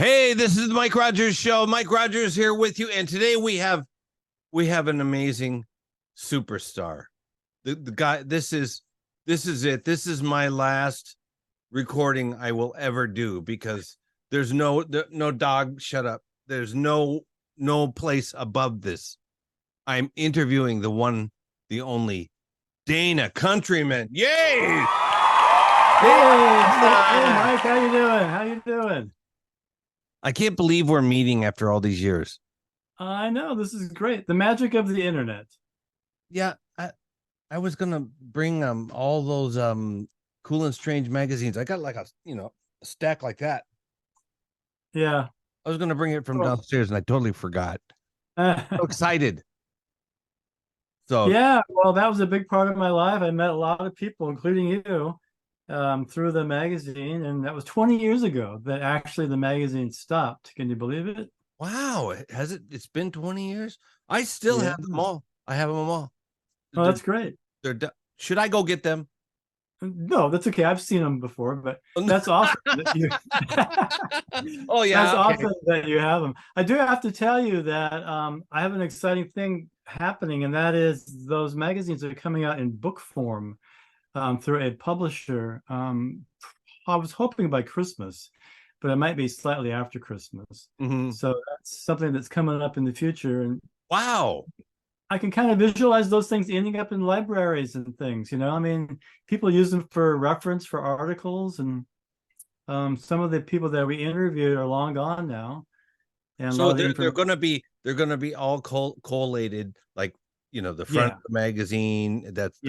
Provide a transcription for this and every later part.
Hey, this is the Mike Rogers Show. Mike Rogers here with you, and today we have an amazing superstar. The guy. This is it. This is my last recording I will ever do because there's no dog. Shut up. There's no place above this. I'm interviewing the one, the only, Dana Countryman. Yay! Hey, Mike, how you doing? I can't believe we're meeting after all these years. I know, this is great. The magic of the internet. Yeah, I was gonna bring all those cool and strange magazines. I got like a stack like that. Yeah. I was gonna bring it from downstairs and I totally forgot. So excited. So yeah, well, that was a big part of my life. I met a lot of people, including you, through the magazine, and that was 20 years ago that actually the magazine stopped. Can you believe it? Wow, has it? It's been 20 years. I still have them all. I have them all. Oh, that's great. Should I go get them? No, that's okay. I've seen them before, but that's awesome. Oh yeah, that's awesome that you have them. I do have to tell you that I have an exciting thing happening, and that is those magazines are coming out in book form through a publisher. I was hoping by Christmas, but it might be slightly after Christmas. Mm-hmm. So that's something that's coming up in the future. And wow, I can kind of visualize those things ending up in libraries and things, I mean, people use them for reference for articles, and some of the people that we interviewed are long gone now. And so they're going to be all collated, like, the front of the magazine. That's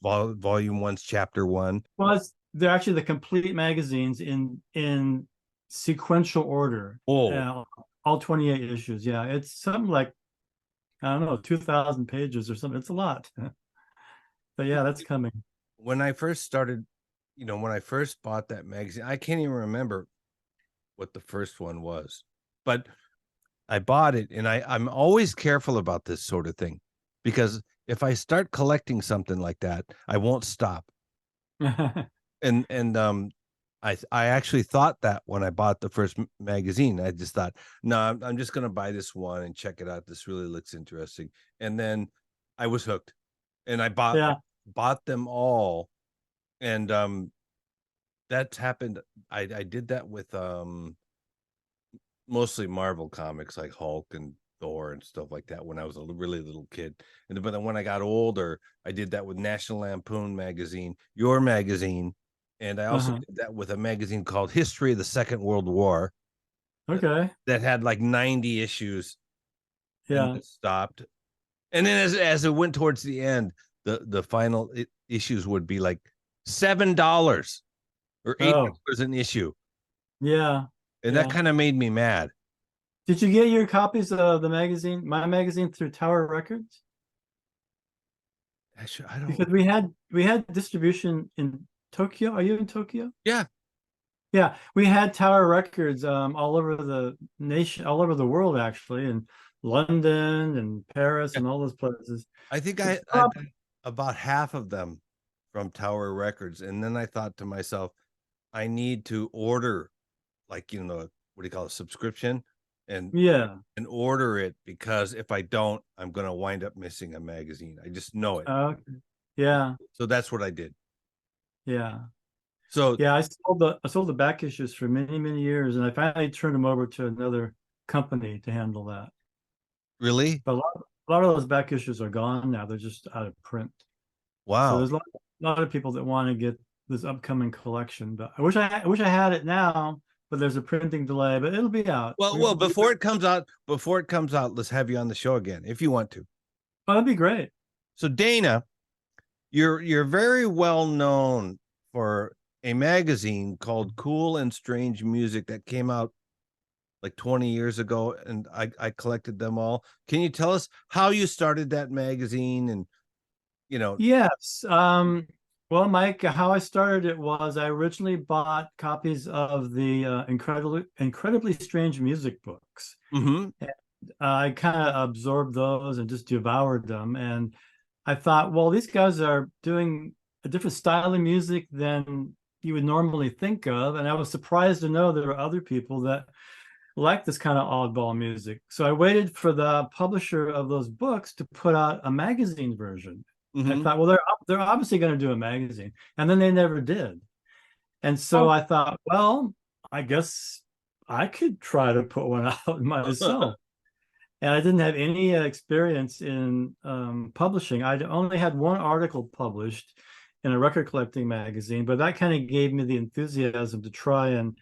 volume 1's chapter 1. Well, they're actually the complete magazines in sequential order. Oh, all 28 issues. Yeah, it's something like, I don't know, 2,000 pages or something. It's a lot. But yeah, that's coming. When I first started, when I first bought that magazine, I can't even remember what the first one was, but I bought it, and I'm always careful about this sort of thing, because if I start collecting something like that, I won't stop. and I actually thought that when I bought the first magazine. I just thought, no, I'm just going to buy this one and check it out. This really looks interesting. And then I was hooked, and I bought them all. And that's happened. I did that with mostly Marvel comics like Hulk and Thor and stuff like that when I was a really little kid. But then when I got older, I did that with National Lampoon magazine, your magazine. And I also did that with a magazine called History of the Second World War. Okay. That had like 90 issues. Yeah. And it stopped. And then as it went towards the end, the final issues would be like $7 or $8 an issue. Yeah. And that kind of made me mad. Did you get your copies of the magazine, my magazine, through Tower Records? Actually, I don't. Because we had distribution in Tokyo. Are you in Tokyo? Yeah. Yeah, we had Tower Records all over the nation, all over the world, actually, in London and Paris and all those places. I think I about half of them from Tower Records. And then I thought to myself, I need to order, like, what do you call it, subscription, and order it, because if I don't, I'm going to wind up missing a magazine. I just know it. Yeah. So that's what I did. Yeah. So yeah, I sold the back issues for many years, and I finally turned them over to another company to handle that. Really? But a lot of those back issues are gone now. They're just out of print. Wow. So there's a lot of people that want to get this upcoming collection, but I wish I had it now, but there's a printing delay, but it'll be out. Well, before it comes out, let's have you on the show again if you want to. Oh, that'd be great. So Dana, you're very well known for a magazine called Cool and Strange Music that came out like 20 years ago, and I collected them all. Can you tell us how you started that magazine? And Yes. Well, Mike, how I started it was I originally bought copies of the incredibly strange music books. Mm-hmm. And I kind of absorbed those and just devoured them. And I thought, well, these guys are doing a different style of music than you would normally think of. And I was surprised to know there were other people that like this kind of oddball music. So I waited for the publisher of those books to put out a magazine version. I thought, well, they're obviously going to do a magazine, and then they never did. And so I thought, well, I guess I could try to put one out myself. And I didn't have any experience in publishing. I only had one article published in a record collecting magazine, but that kind of gave me the enthusiasm to try and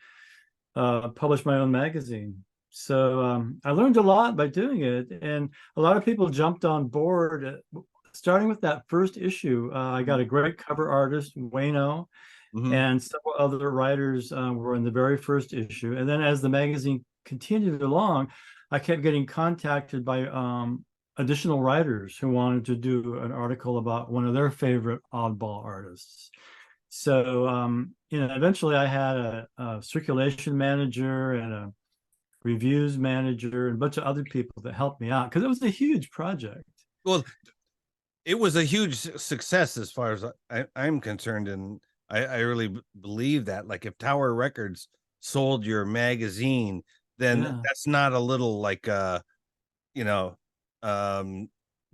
publish my own magazine. So I learned a lot by doing it, and a lot of people jumped on board. Starting with that first issue, I got a great cover artist, Wayno, and several other writers were in the very first issue. And then as the magazine continued along, I kept getting contacted by additional writers who wanted to do an article about one of their favorite oddball artists. So, eventually I had a circulation manager and a reviews manager and a bunch of other people that helped me out because it was a huge project. Well, it was a huge success as far as I'm concerned, and I really believe that. Like, if Tower Records sold your magazine, then that's not a little like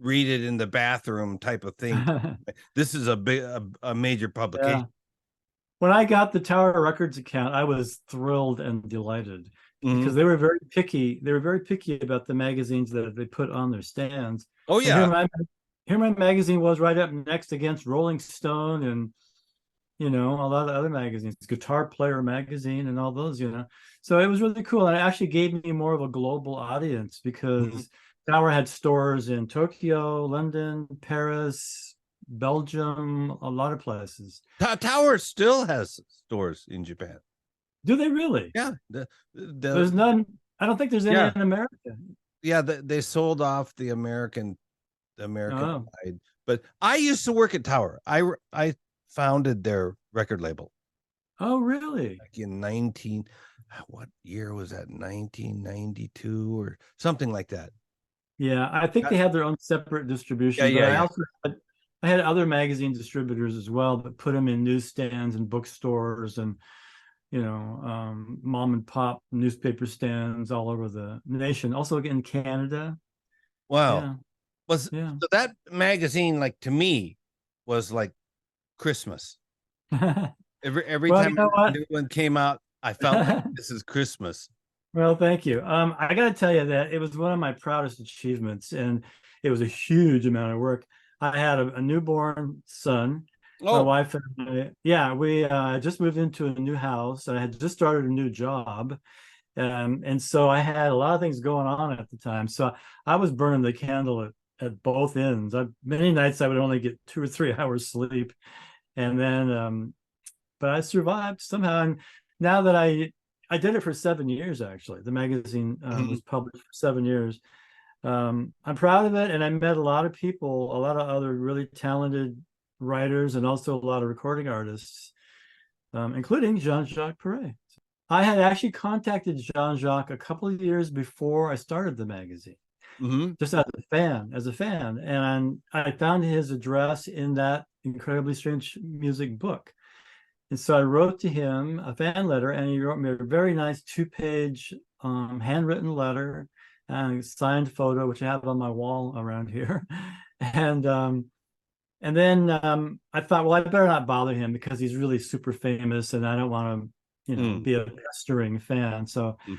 read it in the bathroom type of thing. This is a major publication. Yeah. When I got the Tower Records account, I was thrilled and delighted because they were very picky. They were very picky about the magazines that they put on their stands. Oh yeah. Here my magazine was right up next against Rolling Stone and a lot of other magazines, Guitar Player magazine and all those, So it was really cool. And it actually gave me more of a global audience because Tower had stores in Tokyo, London, Paris, Belgium, a lot of places. Tower still has stores in Japan. Do they really? Yeah. There's none. I don't think there's any in America. Yeah, they sold off the American side. But I used to work at Tower. I founded their record label. Oh, really? Like in what year was that? 1992 or something like that. Yeah, I think they had their own separate distribution. Yeah. I had other magazine distributors as well, but put them in newsstands and bookstores and mom and pop newspaper stands all over the nation. Also in Canada. Wow. So that magazine, like, to me, was like Christmas. Every time a new one came out, I felt like this is Christmas. Well, thank you. I got to tell you that it was one of my proudest achievements, and it was a huge amount of work. I had a newborn son. My wife and I, we just moved into a new house. I had just started a new job. And so I had a lot of things going on at the time. So I was burning the candle at both ends. Many nights I would only get 2 or 3 hours sleep. And then, but I survived somehow. And now that I did it for 7 years, actually. The magazine was published for 7 years. I'm proud of it. And I met a lot of people, a lot of other really talented writers, and also a lot of recording artists, including Jean-Jacques Perrey. I had actually contacted Jean-Jacques a couple of years before I started the magazine, just as a fan. And I found his address in that incredibly strange music book. And so I wrote to him a fan letter, and he wrote me a very nice 2-page handwritten letter and a signed photo, which I have on my wall around here. And then I thought, well, I better not bother him because he's really super famous and I don't want to, be a pestering fan. So I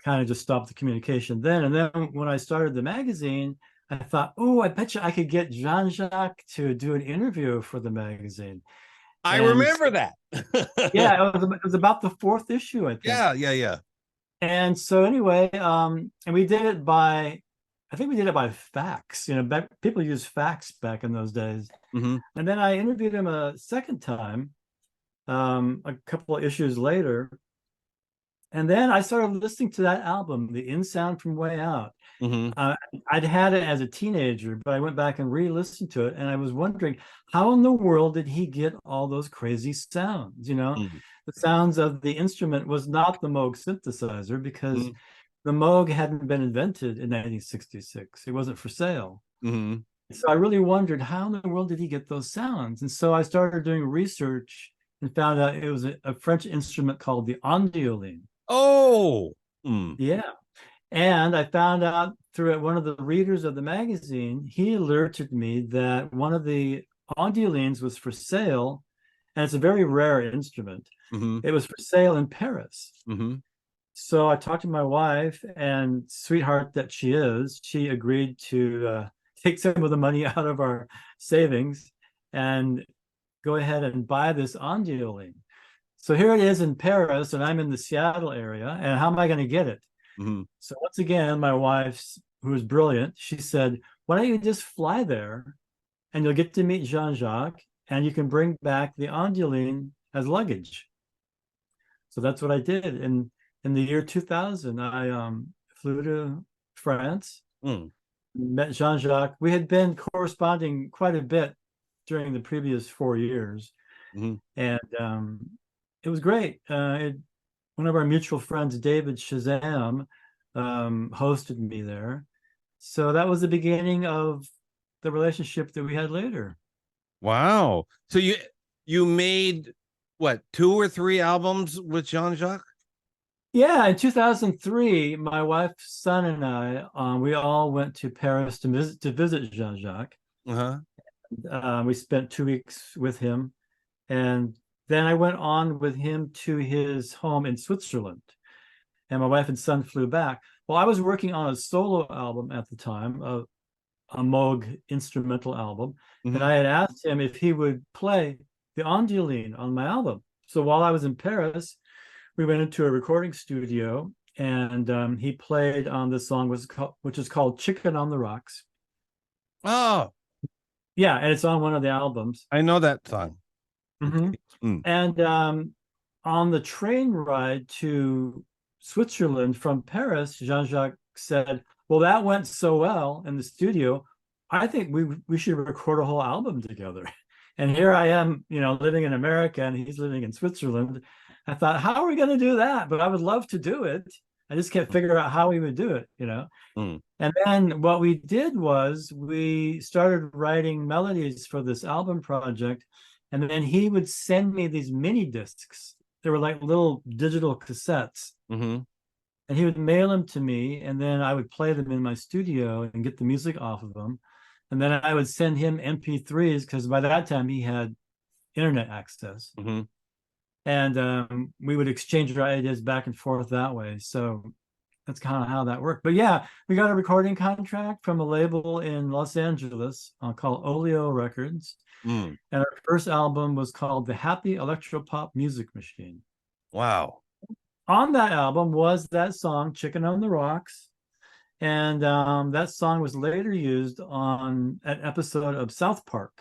kind of just stopped the communication then. And then when I started the magazine, I thought, oh, I bet you I could get Jean-Jacques to do an interview for the magazine. I remember that. Yeah, it was about the 4th issue, I think. Yeah. And so anyway, and we did it by fax. People used fax back in those days. And then I interviewed him a second time, a couple of issues later. And then I started listening to that album, The In Sound from Way Out. I'd had it as a teenager, but I went back and re-listened to it. And I was wondering, how in the world did he get all those crazy sounds? The sounds of the instrument was not the Moog synthesizer because the Moog hadn't been invented in 1966. It wasn't for sale. So I really wondered, how in the world did he get those sounds? And so I started doing research and found out it was a French instrument called the ondioline. Oh. Yeah. And I found out through one of the readers of the magazine, he alerted me that one of the ondulines was for sale, and it's a very rare instrument. It was for sale in Paris. So I talked to my wife, and sweetheart that she is, she agreed to take some of the money out of our savings and go ahead and buy this onduline. So here it is in Paris, and I'm in the Seattle area, and how am I going to get it? So once again, my wife, who is brilliant, she said, why don't you just fly there, and you'll get to meet Jean-Jacques, and you can bring back the onduline as luggage. So that's what I did. And in the year 2000, I flew to France, met Jean-Jacques. We had been corresponding quite a bit during the previous 4 years. And it was great. One of our mutual friends, David Shazam, hosted me there. So that was the beginning of the relationship that we had later. Wow. So you made, what, 2 or 3 albums with Jean-Jacques? Yeah, in 2003, my wife's son and I, we all went to Paris to visit Jean-Jacques. We spent 2 weeks with him, and then I went on with him to his home in Switzerland, and my wife and son flew back. Well, I was working on a solo album at the time, a Moog instrumental album, and I had asked him if he would play the onduline on my album. So while I was in Paris, we went into a recording studio, and he played on this song, which is called Chicken on the Rocks. Oh. Yeah, and it's on one of the albums. I know that song. And on the train ride to Switzerland from Paris, Jean-Jacques said, well, that went so well in the studio, I think we should record a whole album together. And here I am, living in America, and he's living in Switzerland. I thought, how are we going to do that? But I would love to do it. I just can't figure out how we would do it, And then what we did was we started writing melodies for this album project. And then he would send me these mini discs. They were like little digital cassettes. And he would mail them to me, and then I would play them in my studio and get the music off of them. And then I would send him MP3s, because by that time he had internet access. And we would exchange our ideas back and forth that way. So that's kind of how that worked. But yeah, we got a recording contract from a label in Los Angeles called Oleo Records. And our first album was called The Happy Electropop Music Machine. Wow. On that album was that song, Chicken on the Rocks. And that song was later used on an episode of South Park,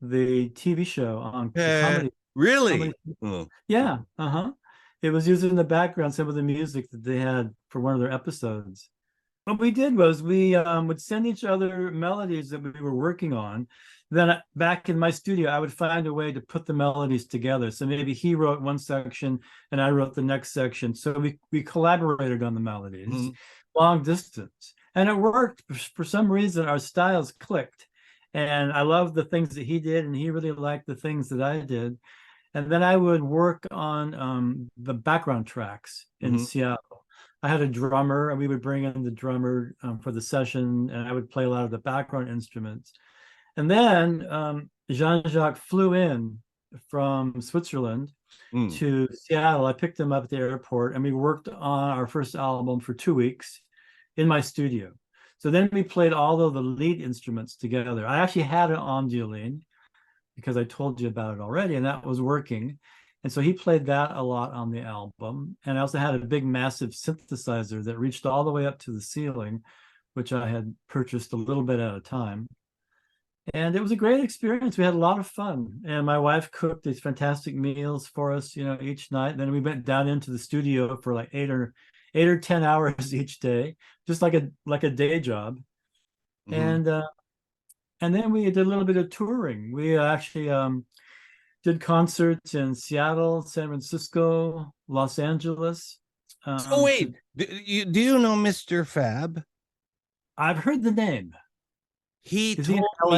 the TV show on comedy. Really? Yeah. It was used in the background, some of the music that they had for one of their episodes. What we did was we would send each other melodies that we were working on. Then back in my studio, I would find a way to put the melodies together. So maybe he wrote one section and I wrote the next section. So we collaborated on the melodies, long distance. And it worked. For some reason, our styles clicked. And I loved the things that he did, and he really liked the things that I did. And then I would work on the background tracks in Seattle. I had a drummer, and we would bring in the drummer for the session, and I would play a lot of the background instruments. And then Jean-Jacques flew in from Switzerland to Seattle. I picked him up at the airport, and we worked on our first album for 2 weeks in my studio. So then we played all of the lead instruments together. I actually had an onduline, because I told you about it already, and that was working. And so he played that a lot on the album. And I also had a big, massive synthesizer that reached all the way up to the ceiling, which I had purchased a little bit at a time. And it was a great experience. We had a lot of fun. And my wife cooked these fantastic meals for us, each night. And then we went down into the studio for like 8 or 10 hours each day, just like a day job. And then we did a little bit of touring. We actually did concerts in Seattle, San Francisco, Los Angeles. So wait, do you know Mr. Fab? I've heard the name. He told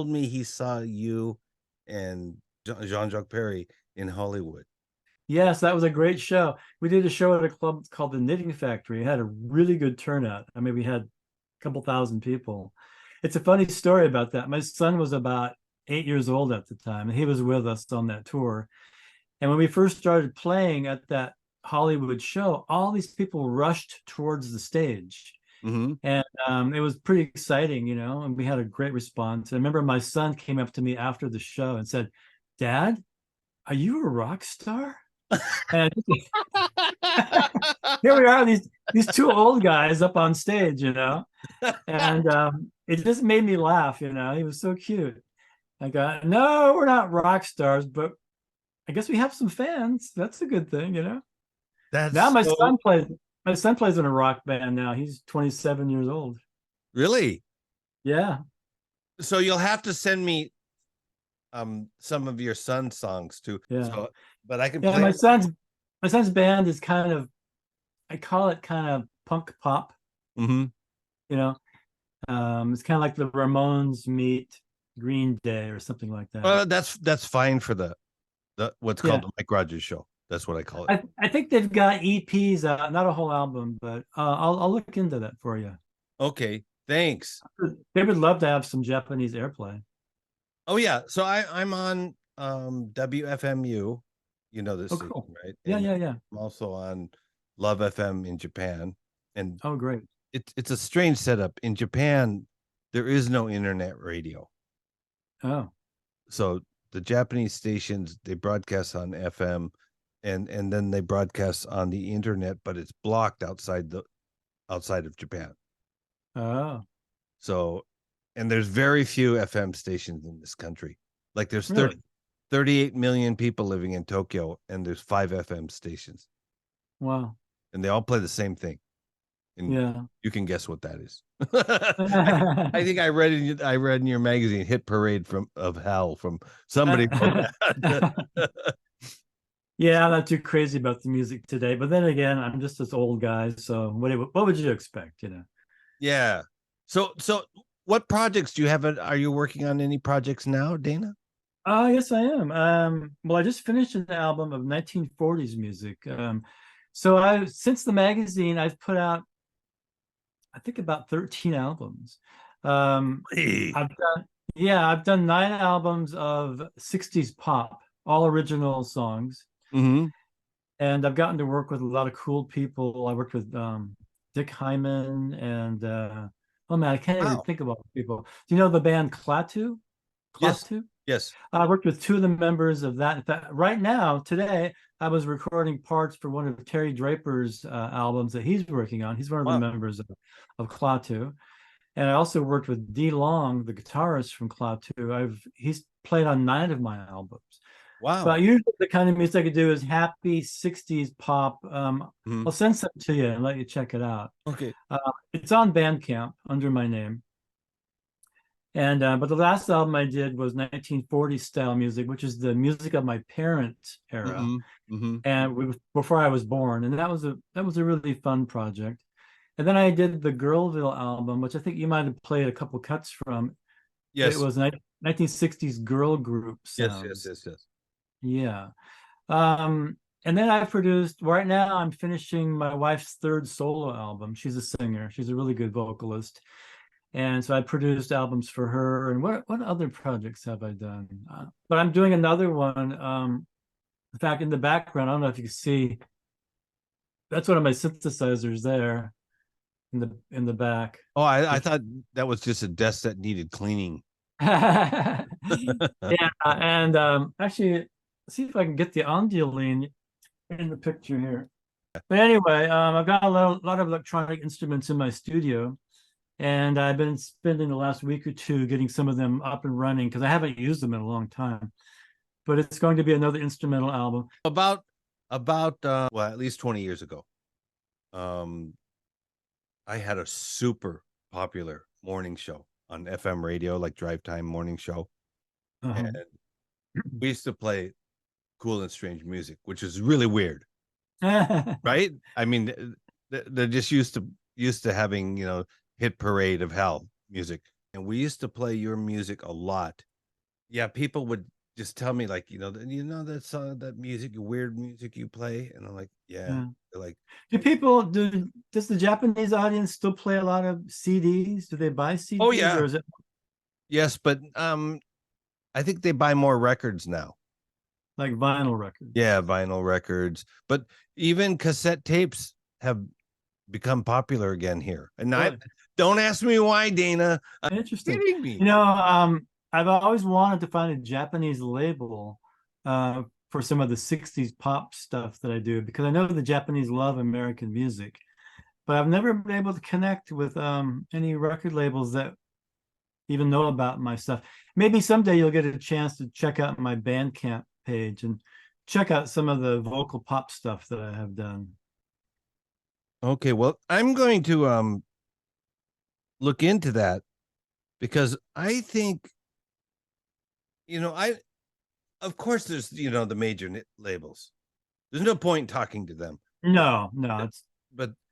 me he saw you and Jean-Jacques Perrey in Hollywood. Yes, that was a great show. We did a show at a club called the Knitting Factory. It had a really good turnout. I mean, we had a couple thousand people. It's a funny story about that. My son was about 8 years old at the time, and he was with us on that tour. And when we first started playing at that Hollywood show, all these people rushed towards the stage. Mm-hmm. And it was pretty exciting, you know, and we had a great response. I remember my son came up to me after the show and said, "Dad, are you a rock star?" And here we are, these two old guys up on stage, you know, and it just made me laugh, you know. He was so cute. I got, no, we're not rock stars, but I guess we have some fans. That's a good thing, you know. That's now my son plays in a rock band now. He's 27 years old. Really? Yeah. So you'll have to send me some of your son's songs too. Yeah. So, but I can play. My son's band is kind of, I call it kind of punk pop. Mm-hmm. You know, it's kind of like the Ramones meet Green Day or something like that. Well, that's fine for the what's called the Mike Rogers Show. That's what I call it. I think they've got EPs out, not a whole album, but I'll look into that for you. Okay, thanks. They would love to have some Japanese airplay. Oh yeah, so I'm on WFMU, you know this, cool. right? Yeah, and yeah. I'm also on LoveFM in Japan, and oh great. It's a strange setup. In Japan, there is no internet radio. Oh. So the Japanese stations, they broadcast on FM and then they broadcast on the internet, but it's blocked outside of Japan. Oh. So, and there's very few FM stations in this country. Like there's really? 38 million people living in Tokyo, and there's 5 FM stations. Wow. And they all play the same thing. And yeah, you can guess what that is. I think I read in your magazine, Hit Parade of Hell from somebody. Yeah, I'm not too crazy about the music today, but then again, I'm just this old guy. So what would you expect, you know? Yeah. So what projects do you have? Are you working on any projects now, Dana? Yes, I am. Well, I just finished an album of 1940s music. So since the magazine, I've put out, I think, about 13 albums. Hey. I've done 9 albums of 60s pop, all original songs. Mm-hmm. And I've gotten to work with a lot of cool people. I worked with Dick Hyman and oh man, I can't even think about people. Do you know the band Klaatu? Klaatu? Yes. I worked with 2 of the members of that. In fact, right now, today, I was recording parts for one of Terry Draper's albums that he's working on. He's one of the members of Klaatu. And I also worked with Dee Long, the guitarist from Klaatu. He's played on 9 of my albums. Wow. But usually the kind of music I could do is happy 60s pop. I'll send some to you and let you check it out. Okay. It's on Bandcamp under my name. And but the last album I did was 1940s style music, which is the music of my parents' era, and before I was born. And that was a really fun project. And then I did the Girlville album, which I think you might have played a couple cuts from. Yes, it was 1960s girl group sounds. Yes. Yeah. And then I produced. Right now, I'm finishing my wife's 3rd solo album. She's a singer. She's a really good vocalist. And so I produced albums for her. And what other projects have I done? But I'm doing another one. In fact, in the background, I don't know if you can see. That's one of my synthesizers there, in the back. Oh, I thought that was just a desk that needed cleaning. Yeah, and actually, see if I can get the ondioline in the picture here. But anyway, I've got a lot of electronic instruments in my studio. And I've been spending the last week or 2 getting some of them up and running because I haven't used them in a long time. But it's going to be another instrumental album. About at least 20 years ago, I had a super popular morning show on FM radio, like drive time morning show. And we used to play cool and strange music, which is really weird. Right? I mean, they're just used to having, you know, Hit Parade of Hell music, and we used to play your music a lot. Yeah, people would just tell me like, that song, that music, weird music you play, and I'm like, yeah. They're like, does the Japanese audience still play a lot of CDs? Do they buy CDs? Oh yeah. Or is it yes, but I think they buy more records now. like vinyl records? Yeah, vinyl records, but even cassette tapes have become popular again here. And Really? Don't ask me why, Dana. Interesting. Kidding me? I've always wanted to find a Japanese label for some of the 60s pop stuff that I do, because I know the Japanese love American music, but I've never been able to connect with any record labels that even know about my stuff. Maybe someday you'll get a chance to check out my Bandcamp page and check out some of the vocal pop stuff that I have done. Okay, well, I'm going to look into that, because I think, of course there's, the major labels. There's no point in talking to them. No, it's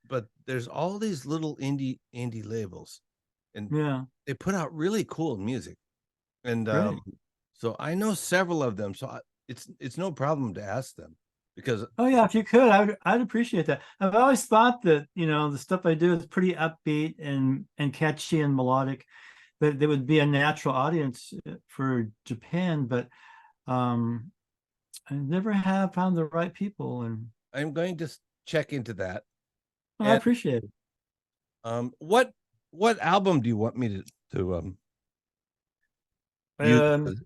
but there's all these little indie labels, and they put out really cool music, and so I know several of them, so it's no problem to ask them, because if you could, I'd appreciate that. I've always thought that the stuff I do is pretty upbeat and catchy and melodic, that there would be a natural audience for Japan, but I never have found the right people, and I'm going to check into that. I appreciate it. What album do you want me to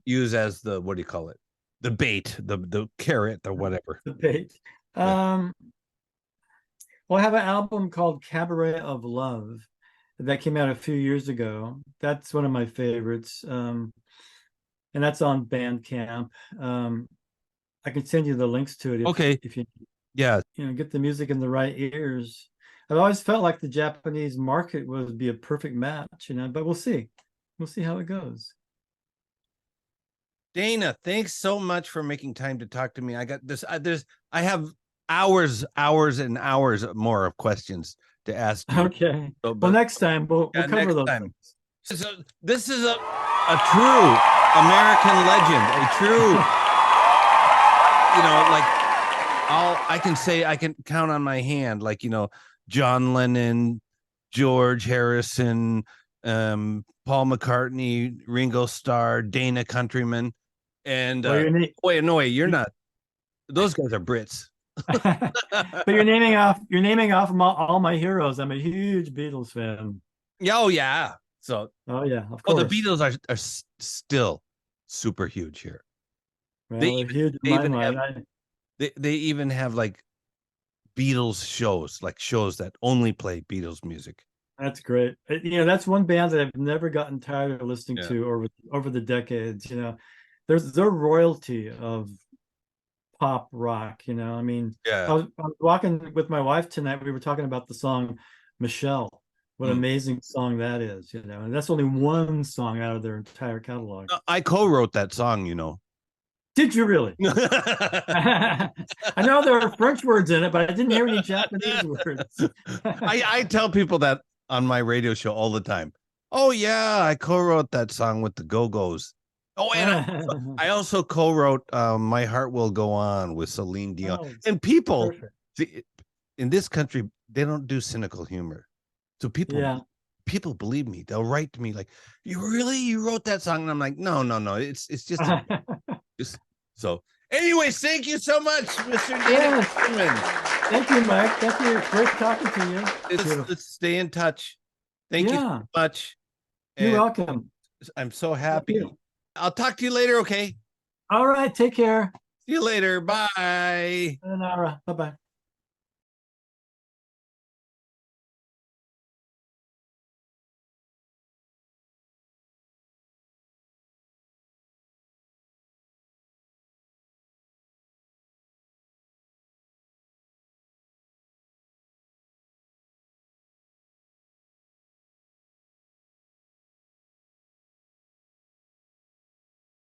use as the, what do you call it? The bait, the carrot, or whatever. The bait. Well, I have an album called Cabaret of Love that came out a few years ago. That's one of my favorites. And that's on Bandcamp. I can send you the links to it if you get the music in the right ears. I've always felt like the Japanese market would be a perfect match, but we'll see. We'll see how it goes. Dana, thanks so much for making time to talk to me. I got this. I have hours and hours more of questions to ask you. Okay. Well, next time we'll cover those things. So this is a true American legend, a true, I can count on my hand, John Lennon, George Harrison, Paul McCartney, Ringo Starr, Dana Countryman, and wait, no way, you're not. Those guys are Brits. But you're naming off all my heroes. I'm a huge Beatles fan. Oh yeah. So of course. The Beatles are still super huge here. Well, they even have like Beatles shows, shows that only play Beatles music. That's great. That's one band that I've never gotten tired of listening to over the decades. There's their royalty of pop rock. I was walking with my wife tonight. We were talking about the song Michelle. What an amazing song that is. And that's only one song out of their entire catalog. I co-wrote that song. Did you really? I know there are French words in it, but I didn't hear any Japanese words. I tell people that on my radio show all the time. Oh yeah, I co-wrote that song with the Go-Go's. Oh, and I also co-wrote My Heart Will Go On with Celine Dion. And people in this country, they don't do cynical humor. So people believe me. They'll write to me like, you wrote that song? And I'm like, no. It's just so. Anyways, thank you so much, Mr. Dana Countryman. Thank you, Mike. Thank you. Great talking to you. Let's stay in touch. Thank you so much. You're welcome. I'm so happy. I'll talk to you later, okay? All right. Take care. See you later. Bye. Bye-bye.